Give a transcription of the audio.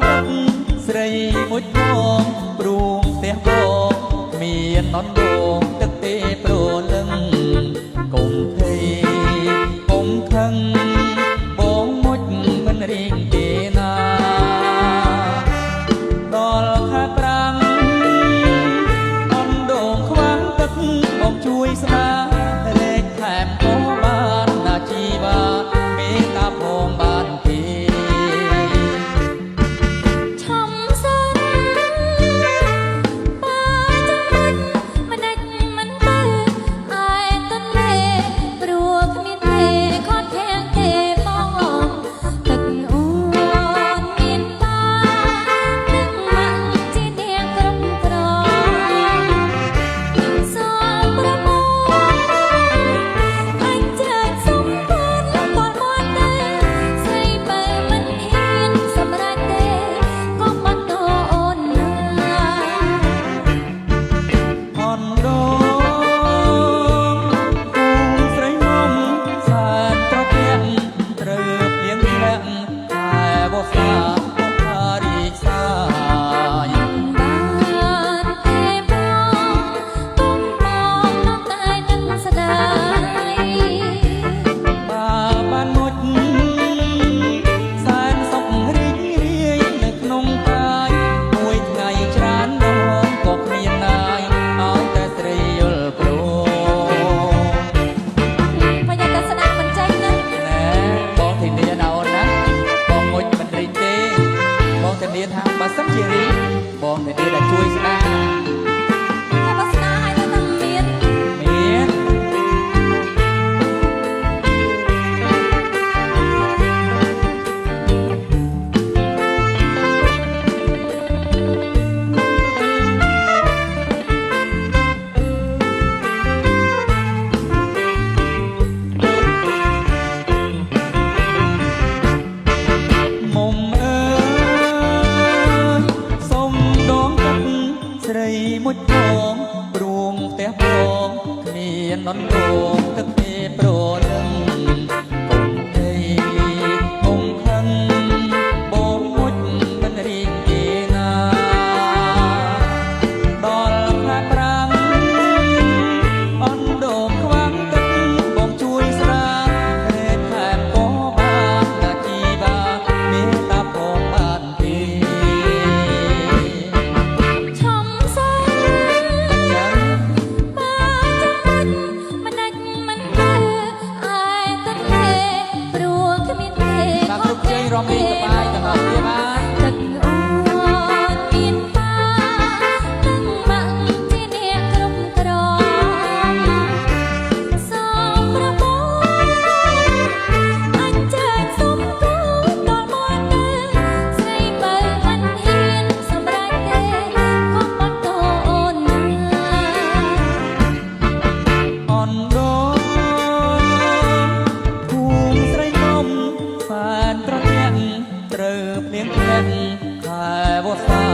ទឹកស្រីមួយធំព្រួងផ្ទះបងមាននន់ដងទឹកទេប្រលឹងកុំភ័យកុំខឹងបងមុជមិនរៀងទេណាដល់ខែប្រាំងនន់ដងខ្វាំងទឹកបងជួយស្ដារែកថែមក៏បានណាជីវ៉ាមេត្តាផងបានទេបើសិនជារីបងតែដេកជួយស្ដារតែបើស្ដារឲ្យនៅតែមានស្រីមួយធំព្រួងផ្ទះបងគ្មាននន់ដងទឹកទេប្រលឹងកុំភ័យកុំខឹងបងមុជមិនរៀងទេណាដល់ខែប្រាំងអន់ដងខ្វាំងទឹកបងជួយស្ដារែកថែមក៏បានណាជីវ៉ាមេត្តាផងបានទេរំលេងសប្បាយទាំងអស់គ្នាបានទឹកអូនមានតានឹងម៉ាក់ជាអ្នកគ្រប់គ្រងសូមប្របងអញ្ជើញសុំគូដល់មកទៅស្រីបើមិនហ៊ានសម្រេចទេកុំបាត់តអូនណាអនដងភូមិស្រីនំបានត្រូវភ្លៀងធ្លាក់ខែវស្សា